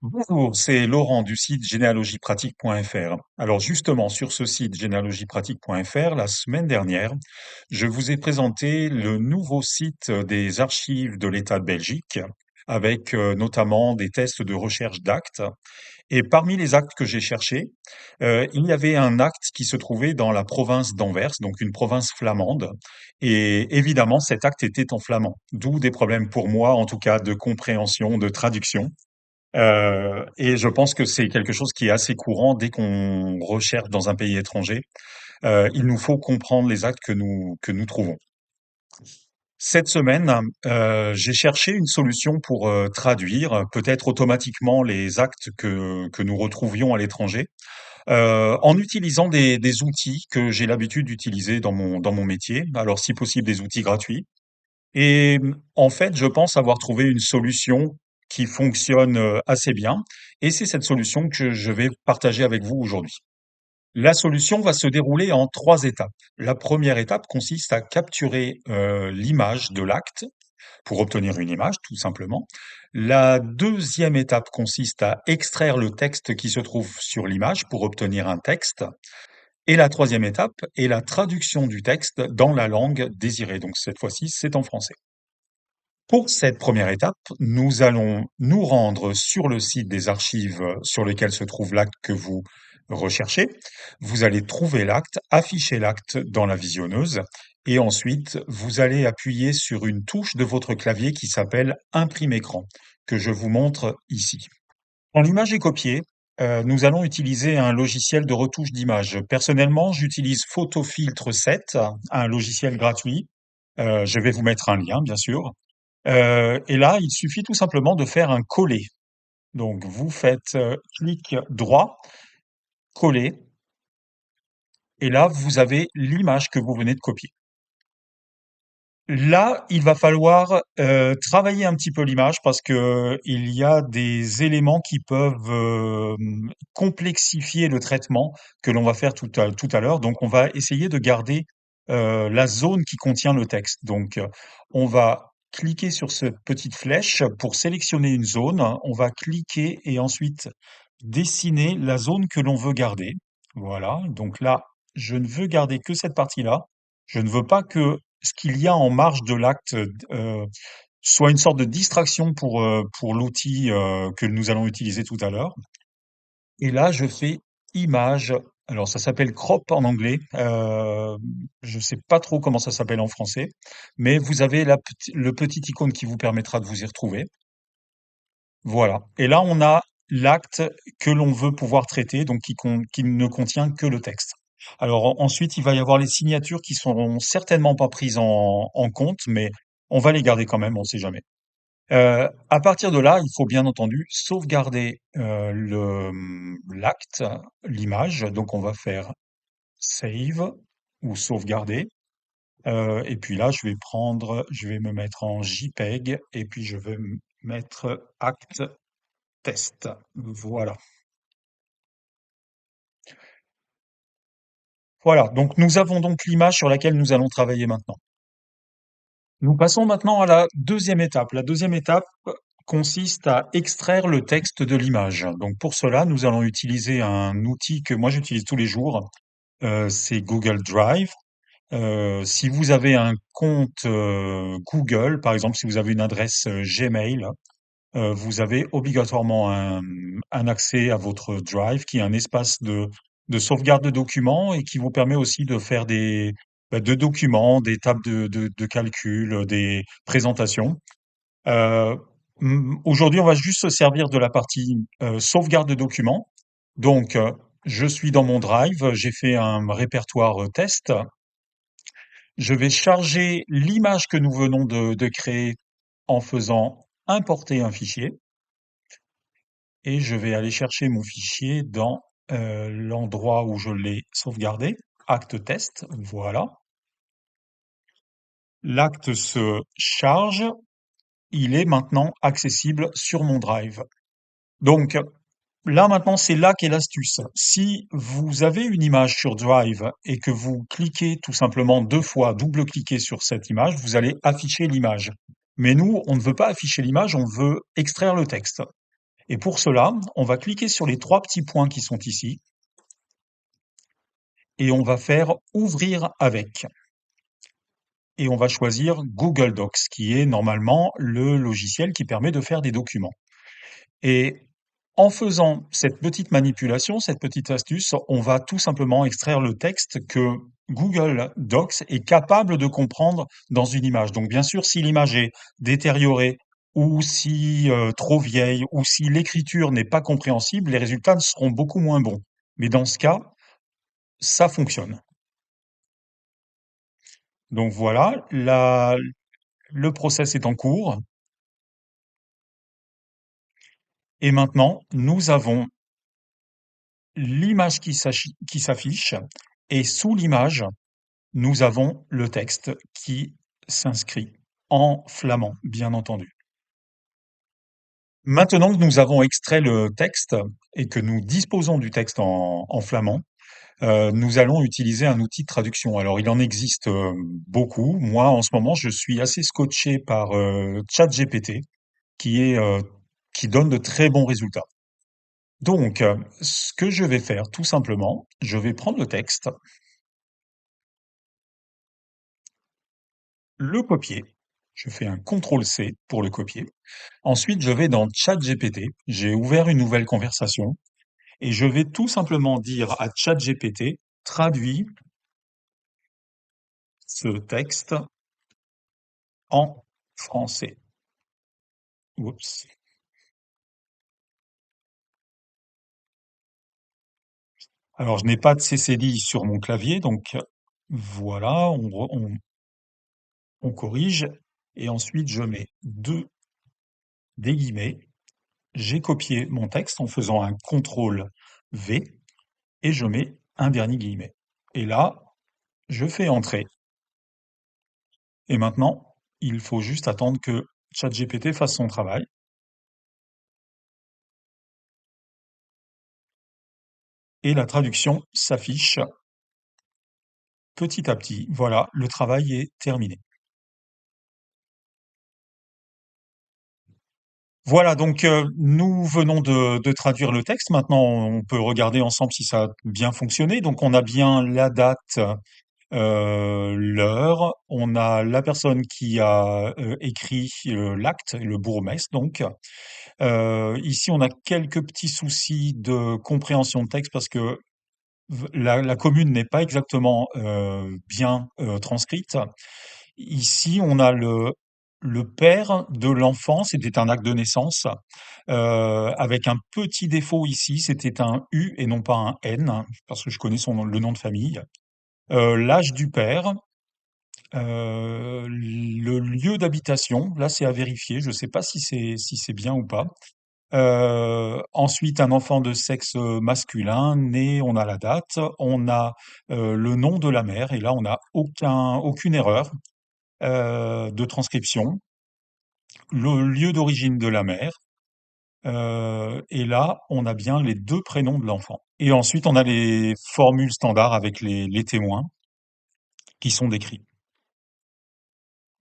Bonjour, c'est Laurent du site généalogiepratique.fr. Alors justement, sur ce site généalogiepratique.fr, la semaine dernière, je vous ai présenté le nouveau site des archives de l'État de Belgique, avec notamment des tests de recherche d'actes. Et parmi les actes que j'ai cherchés, il y avait un acte qui se trouvait dans la province d'Anvers, donc une province flamande. Et évidemment, cet acte était en flamand, d'où des problèmes pour moi, en tout cas, de compréhension, de traduction. Et je pense que c'est quelque chose qui est assez courant dès qu'on recherche dans un pays étranger. Il nous faut comprendre les actes que nous trouvons. Cette semaine, j'ai cherché une solution pour traduire peut-être automatiquement les actes que nous retrouvions à l'étranger, en utilisant des outils que j'ai l'habitude d'utiliser dans mon métier. Alors, si possible, des outils gratuits. Et en fait, je pense avoir trouvé une solution qui fonctionne assez bien. Et c'est cette solution que je vais partager avec vous aujourd'hui. La solution va se dérouler en trois étapes. La première étape consiste à capturer l'image de l'acte pour obtenir une image, tout simplement. La deuxième étape consiste à extraire le texte qui se trouve sur l'image pour obtenir un texte. Et la troisième étape est la traduction du texte dans la langue désirée. Donc cette fois-ci, c'est en français. Pour cette première étape, nous allons nous rendre sur le site des archives sur lequel se trouve l'acte que vous recherchez. Vous allez trouver l'acte, afficher l'acte dans la visionneuse et ensuite vous allez appuyer sur une touche de votre clavier qui s'appelle Imprime écran, que je vous montre ici. Quand l'image est copiée, nous allons utiliser un logiciel de retouche d'image. Personnellement, j'utilise PhotoFiltre 7, un logiciel gratuit. Je vais vous mettre un lien, bien sûr. Et là, il suffit tout simplement de faire un coller. Donc, vous faites clic droit, coller, et là, vous avez l'image que vous venez de copier. Là, il va falloir travailler un petit peu l'image parce que il y a des éléments qui peuvent complexifier le traitement que l'on va faire tout à l'heure. Donc, on va essayer de garder la zone qui contient le texte. Donc, on va cliquer sur cette petite flèche pour sélectionner une zone. On va cliquer et ensuite dessiner la zone que l'on veut garder. Voilà. Donc là, je ne veux garder que cette partie-là. Je ne veux pas que ce qu'il y a en marge de l'acte soit une sorte de distraction pour l'outil que nous allons utiliser tout à l'heure. Et là, je fais image. Alors, ça s'appelle crop en anglais. Je ne sais pas trop comment ça s'appelle en français, mais vous avez le petit icône qui vous permettra de vous y retrouver. Voilà. Et là, on a l'acte que l'on veut pouvoir traiter, donc qui ne contient que le texte. Alors ensuite, il va y avoir les signatures qui seront certainement pas prises en compte, mais on va les garder quand même, on ne sait jamais. À partir de là, il faut bien entendu sauvegarder l'acte, l'image. Donc on va faire save ou sauvegarder. Et puis là, je vais me mettre en JPEG et puis je vais mettre acte test. Voilà. Voilà. Donc nous avons donc l'image sur laquelle nous allons travailler maintenant. Nous passons maintenant à la deuxième étape. La deuxième étape consiste à extraire le texte de l'image. Donc pour cela, nous allons utiliser un outil que moi j'utilise tous les jours. C'est Google Drive. Si vous avez un compte Google, par exemple, si vous avez une adresse Gmail, vous avez obligatoirement un accès à votre Drive, qui est un espace de sauvegarde de documents et qui vous permet aussi de faire de documents, des tables de calcul, des présentations. Euh, Aujourd'hui, on va juste se servir de la partie sauvegarde de documents. Donc, je suis dans mon Drive, j'ai fait un répertoire test. Je vais charger l'image que nous venons de créer en faisant importer un fichier et je vais aller chercher mon fichier dans l'endroit où je l'ai sauvegardé, acte test, voilà. L'acte se charge, il est maintenant accessible sur mon Drive. Donc là maintenant, c'est là qu'est l'astuce. Si vous avez une image sur Drive et que vous cliquez tout simplement deux fois, double-cliquez sur cette image, vous allez afficher l'image. Mais nous, on ne veut pas afficher l'image, on veut extraire le texte. Et pour cela, on va cliquer sur les trois petits points qui sont ici et on va faire ouvrir avec. Et on va choisir Google Docs, qui est normalement le logiciel qui permet de faire des documents. Et en faisant cette petite manipulation, cette petite astuce, on va tout simplement extraire le texte que Google Docs est capable de comprendre dans une image. Donc bien sûr, si l'image est détériorée ou si trop vieille ou si l'écriture n'est pas compréhensible, les résultats seront beaucoup moins bons. Mais dans ce cas, ça fonctionne. Donc voilà, le process est en cours. Et maintenant, nous avons l'image qui s'affiche et sous l'image, nous avons le texte qui s'inscrit en flamand, bien entendu. Maintenant que nous avons extrait le texte et que nous disposons du texte en flamand, nous allons utiliser un outil de traduction. Alors, il en existe beaucoup. Moi, en ce moment, je suis assez scotché par ChatGPT, qui est, qui donne de très bons résultats. Donc, ce que je vais faire, tout simplement, je vais prendre le texte, le copier. Je fais un CTRL-C pour le copier. Ensuite, je vais dans ChatGPT. J'ai ouvert une nouvelle conversation et je vais tout simplement dire à ChatGPT, traduis ce texte en français. Oups. Alors, je n'ai pas de CCD sur mon clavier, donc voilà, on corrige. Et ensuite, je mets des guillemets. J'ai copié mon texte en faisant un CTRL V et je mets un dernier guillemet. Et là, je fais entrer. Et maintenant, il faut juste attendre que ChatGPT fasse son travail. Et la traduction s'affiche petit à petit. Voilà, le travail est terminé. Voilà, donc nous venons de traduire le texte. Maintenant, on peut regarder ensemble si ça a bien fonctionné. Donc, on a bien la date, l'heure, on a la personne qui a écrit l'acte, le bourgmestre, donc. Ici, on a quelques petits soucis de compréhension de texte parce que la commune n'est pas exactement bien transcrite. Ici, on a le père de l'enfant, c'était un acte de naissance, avec un petit défaut ici, c'était un U et non pas un N, parce que je connais le nom de famille. L'âge du père, le lieu d'habitation, là c'est à vérifier, je ne sais pas si c'est bien ou pas. Ensuite, un enfant de sexe masculin, né, on a la date, on a le nom de la mère, et là on n'a aucune erreur de transcription, le lieu d'origine de la mère, et là on a bien les deux prénoms de l'enfant. Et ensuite on a les formules standards avec les témoins qui sont décrits.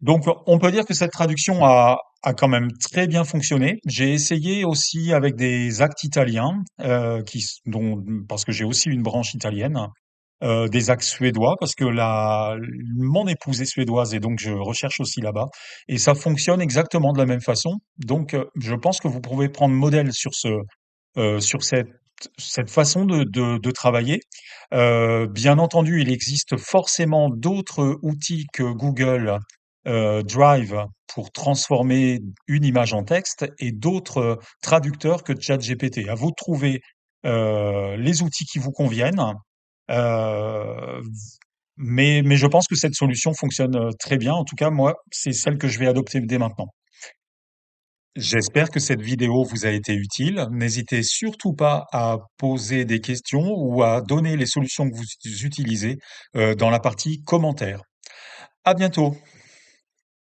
Donc, on peut dire que cette traduction a quand même très bien fonctionné. J'ai essayé aussi avec des actes italiens, parce que j'ai aussi une branche italienne, des actes suédois, parce que mon épouse est suédoise et donc je recherche aussi là-bas. Et ça fonctionne exactement de la même façon. Donc, je pense que vous pouvez prendre modèle sur cette façon de travailler. Bien entendu, il existe forcément d'autres outils que Google Drive pour transformer une image en texte et d'autres traducteurs que ChatGPT. À vous de trouver les outils qui vous conviennent. Euh, mais je pense que cette solution fonctionne très bien. En tout cas, moi, c'est celle que je vais adopter dès maintenant. J'espère que cette vidéo vous a été utile. N'hésitez surtout pas à poser des questions ou à donner les solutions que vous utilisez dans la partie commentaires. À bientôt.